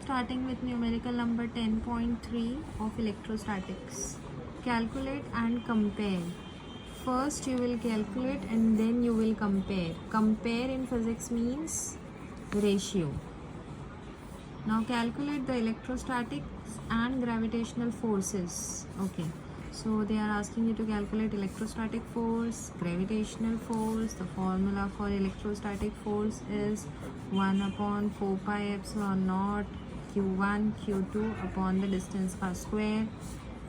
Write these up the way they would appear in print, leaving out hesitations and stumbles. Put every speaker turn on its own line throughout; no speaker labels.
starting with numerical number 10.3 of electrostatics. Calculate and compare. First you will calculate and then you will compare. Compare in physics means ratio. Now calculate the electrostatics and gravitational forces. Okay, so they are asking you to calculate electrostatic force, gravitational force. The formula for electrostatic force is 1 upon 4 pi epsilon naught q1 q2 upon the distance का square.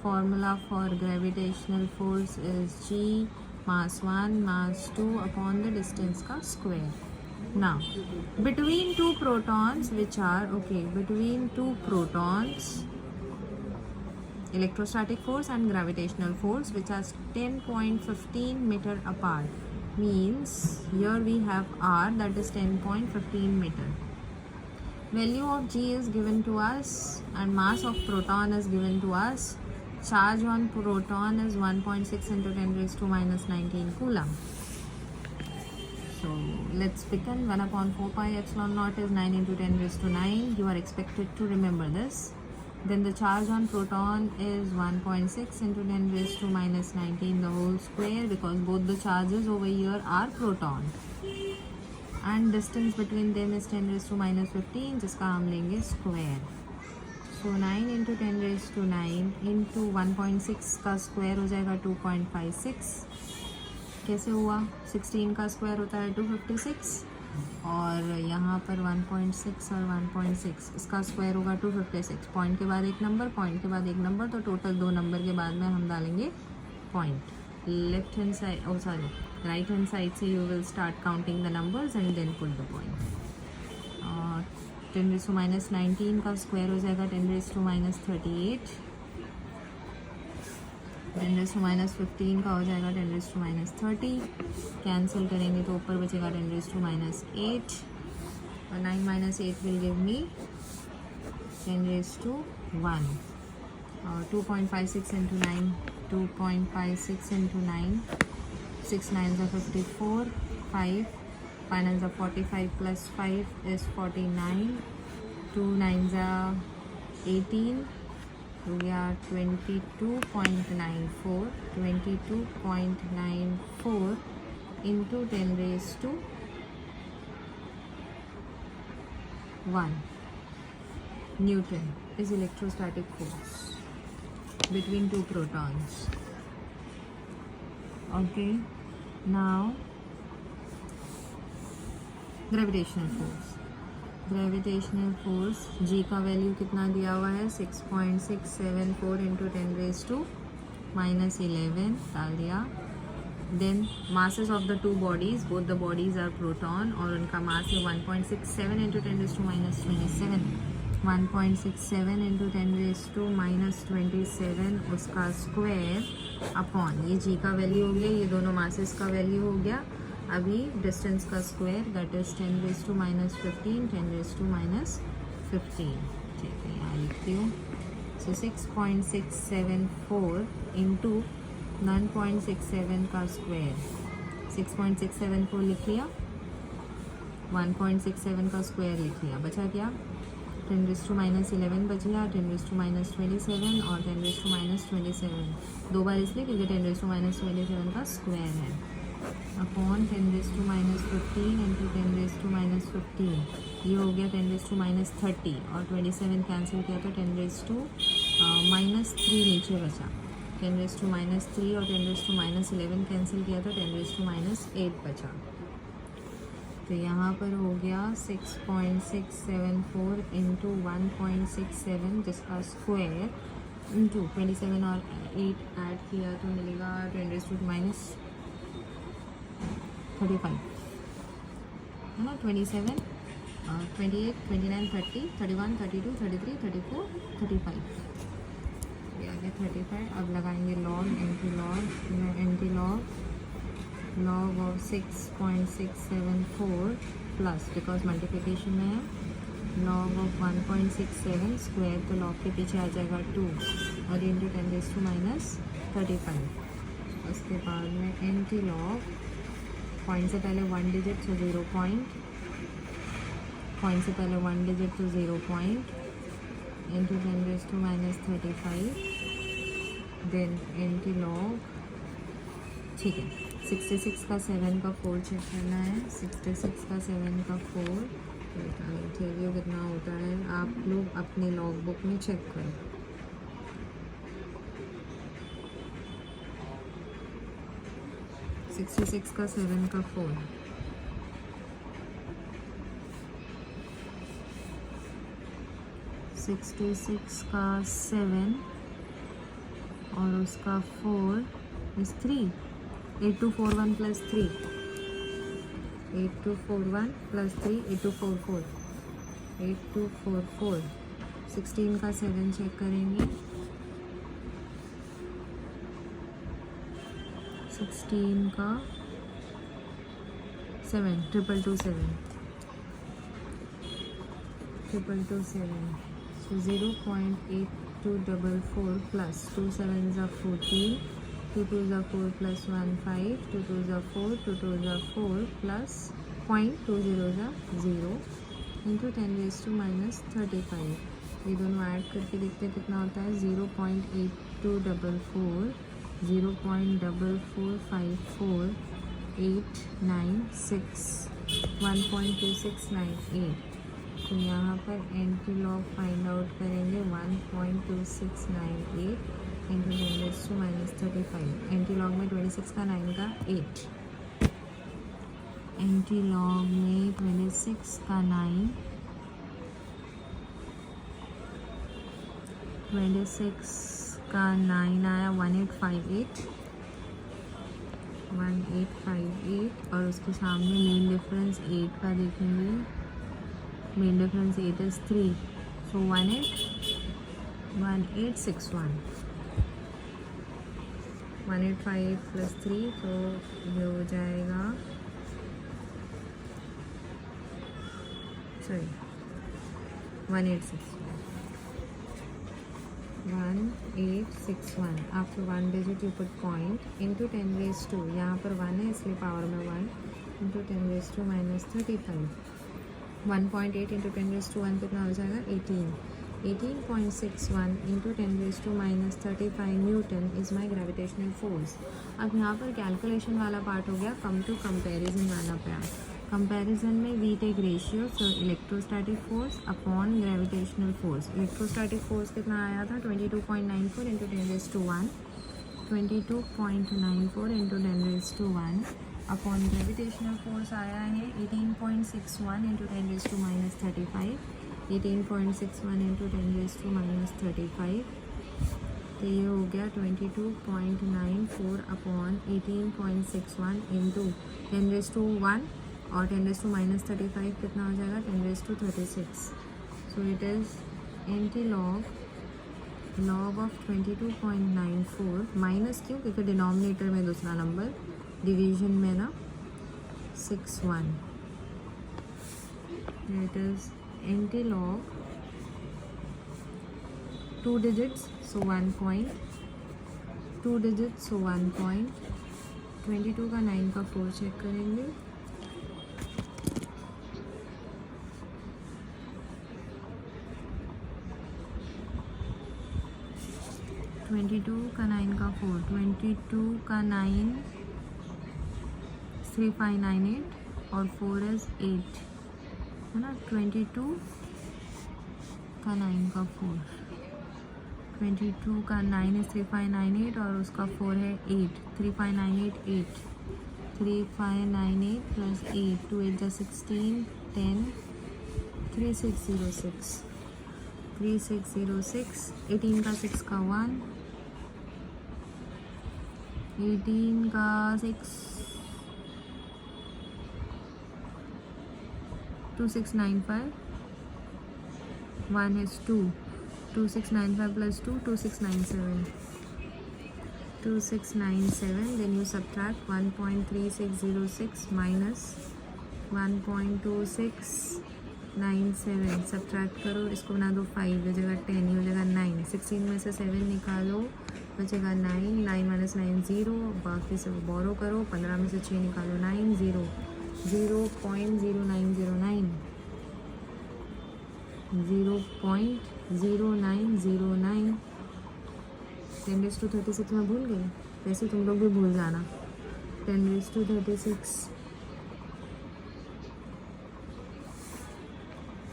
Formula for gravitational force is g mass 1 mass 2 upon the distance का square. Now between two protons which are between two protons, electrostatic force and gravitational force which are 10.15 meter apart, means here we have r, that is 10.15 meter. Value of g is given to us and mass of proton is given to us. Charge on proton is 1.6 into 10 raised to minus 19 coulomb. So let's begin. 1 upon 4 pi epsilon naught is 9 into 10 raised to 9. You are expected to remember this. Then the charge on proton is 1.6 into 10 raised to minus 19 the whole square, because both the charges over here are proton. And distance between them is 10 raised to minus 15, जिसका हम लेंगे square. So 9 into 10 raised to 9 into 1.6 का square हो जाएगा 2.56. कैसे हुआ? 16 का square होता है 256 और यहाँ पर 1.6 और 1.6 इसका स्क्वायर होगा 256. पॉइंट के बाद एक नंबर, पॉइंट के बाद एक नंबर, तो टोटल 2 नंबर के बाद में हम डालेंगे point. Left hand side right hand side से you will start counting the numbers and then put the point. 10 raise to minus 19 का स्क्वायर हो जाएगा 10 raise to minus 38. 10 raise to minus 15 का हो जाएगा 10 रेज़ टू माइनस 30. कैंसिल करेंगे तो ऊपर बचेगा 10 रेज़ टू माइनस 8 और 9 minus 8 will give me 10 raise to 1 और 2.56 into 9, 2.56 into 9, 6 9s are 54, 5 9s are 45 plus 5 is 49, 2 9s are 18, हो गया 22.94 into 10 raised to 1 Newton is electrostatic force between two protons. Okay, now gravitational force. Gravitational force G का value कितना दिया हुआ है 6.674 into 10 raise to minus 11 डाल दिया. Then masses of the two bodies, both the bodies are proton और उनका mass है 1.67 into 10 raise to minus 27. 1.67 into 10 raise to minus 27 उसका स्क्वायर अपॉन ये जी का वैल्यू हो गया, ये दोनों मासेस का वैल्यू हो गया. अभी डिस्टेंस का square that is 10 raise to minus 15, 10 raise to minus 15. ठीक है, यहाँ लिखती हूँ. सो 6.674 इंटू 9.67 का स्क्वायर, 6.674 लिख लिया, 1.67 का स्क्वायर लिख लिया, बचा क्या 10 रेज़ टू माइनस 11 बच गया, 10 रेज़ टू माइनस 27 और 10 रेज़ टू माइनस 27 दो बार इसलिए क्योंकि 10 रेज़ टू माइनस 27 का स्क्वायर है upon 10 raise to minus 15 into 10 raise to minus 15. ये हो गया 10 रेज़ टू माइनस 30 और 27 कैंसिल किया तो 10 रेज़ टू माइनस 3 नीचे बचा. 10 रेज़ टू माइनस 3 और 10 रेज़ टू माइनस 11 कैंसिल किया तो 10 रेज़ टू माइनस 8 बचा. तो यहाँ पर हो गया 6.674 इंटू 1.67 जिसका स्क्वायर इंटू 27 और 8 ऐड किया तो मिलेगा 10 रेज़ टू माइनस 35 है ना. 27 28 29 30 31 32 33 34 35 ये आ गया 35. अब लगाएंगे log anti log of 6.674 plus because multiplication में है लॉग ऑफ 1.67 स्क्वायर तो लॉग के पीछे आ जाएगा 2 और इंटू 10 रेज़ टू माइनस 35. उसके बाद में एंटी लॉग पॉइंट से पहले 1 डिजिट तो 0 पॉइंट, पॉइंट से पहले 1 डिजिट तो 0 point into 10 raised to minus 35, then antilog, ठीक है। 66 का 7 का 4 चेक करना है। 66 का 7 का 4 इंटरव्यू कितना होता है, आप लोग अपने लॉग बुक में चेक करो। सिक्सटी सिक्स का 7 का 4, 66 का 7 और उसका 4 इज 3। 8241 plus 3, 8241 plus 3, 8244, 8244। 16 का 7 चेक करेंगे। 16 का 7, 2227, 2227। So 0.8244 plus 2 7s are 14, 2 2s are 4 plus 1 5, 2 2s are 4, 2 2s are 4 plus 0.20s are 0 into 10 raised to minus 35। ये दोनों ऐड करके देखते हैं कितना होता है। 0.8244, 0.4454, 896, 1.2698। तो यहाँ पर एंटीलॉग फाइंड आउट करेंगे 1.2698 into 10 raised to minus 35। Antilog में 26 का 9 का 8, एंटीलॉग में 26 का 9, 26 का 9 आया 1858, 1858। और उसके सामने मेन डिफरेंस 8 का देखेंगे। Main difference 8 is 3, so 1861। 185 plus 3, तो ये हो जाएगा, sorry 1861। After 1 digit you put point into 10 raised to, यहाँ पर 1 है इसलिए पावर में 1 into 10 raised to minus 35। 1.8 into 10 raised to 1 कितना हो जाएगा 18। 18.61 into 10 raised to minus 35 newton is my gravitational force. अब यहाँ पर कैलकुलेशन वाला पार्ट हो गया, कम टू कंपेरिजन वाला पार्ट। कंपैरिजन में we take ratio, so electrostatic force upon gravitational force. Electrostatic force कितना आया था 22.94 into 10 raised to 1, 22.94 into 10 raised to 1 upon gravitational force आया है 18.61 into 10 raised to minus 35, 18.61 into 10 raised to minus 35। तो ये हो गया 22.94 अपॉन 18.61 इंटू 10 raised to 1 और 10 raised to minus 35 कितना हो जाएगा 10 raised to 36। So it is antilog of 22.94 minus क्यों, क्योंकि डिनोमिनेटर में दूसरा नंबर, डिवीजन में ना 61। It is antilog 2 digits, so 1 point, 2 digits, so 1 point। 22 का 9 का 4 चेक करेंगे। 22 का 9 का 4, 22 का 9 3598 और 4 इज 8 है ना। 22 का 9 का 4, 22 का 9 इज 3598 और उसका 4 है 8, 3598 8, 3598 प्लस 8, 2 8 जा 16, 10, 3606, 3606। 18 का 6 का 1, 18 का 6, 2695, 1 is 2, 2695 plus 2, 2697, 2697। then you subtract 1.3606 minus 1.2697, subtract करो, इसको बना दो 5, हो जाएगा 10, ये हो जाएगा 9, 16 में से 7 निकालो, बचेगा 9, 9 माइनस 9 0, बाकी सब बोरो करो, 15 में से 6 निकालो 9, 0, 0.0909। 0.0909 10⁻36 में भूल गए, वैसे तुम लोग भी भूल जाना. 10⁻36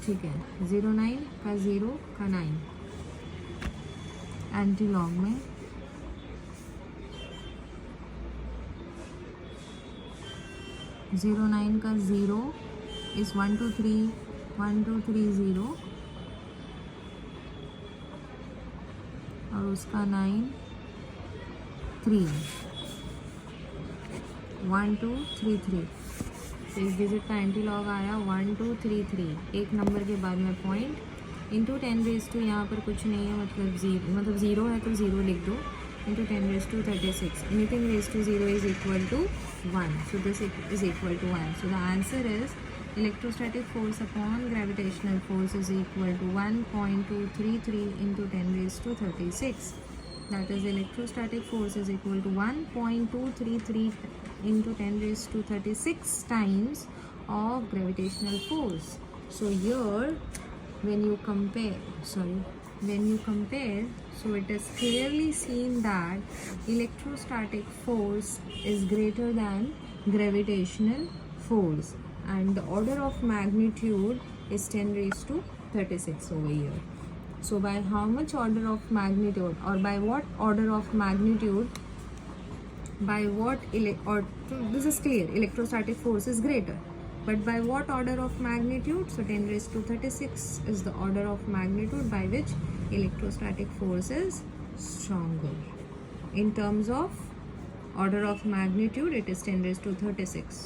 ठीक है. 09 का 0 का 9 एंटी लॉग में 09 का 0 इज 1230 और उसका 9 3 1233. तो इस डिजिट का एंटी लॉग आया 1233. एक नंबर के बाद में पॉइंट इंटू 10⁻, यहाँ पर कुछ नहीं है, मतलब ज़ीरो है तो ज़ीरो लिख दो, into 10⁻36. Anything raise to 0 is equal to 1. So this is equal to 1. So the answer is electrostatic force upon gravitational force is equal to 1.233 into 10⁻36. That is, electrostatic force is equal to 1.233 into 10⁻36 times of gravitational force. So here when you compare, so it is clearly seen that electrostatic force is greater than gravitational force, and the order of magnitude is 10⁻36 over here. So by how much order of magnitude, or by what order of magnitude, this is clear, electrostatic force is greater, but by what order of magnitude? So 10⁻36 is the order of magnitude by which electrostatic force is stronger. In terms of order of magnitude, it is 10⁻36.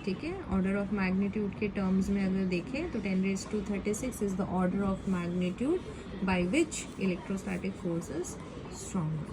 ठीक है. Order of magnitude के terms में अगर देखें तो 10⁻36 is the order of magnitude by which electrostatic force is stronger.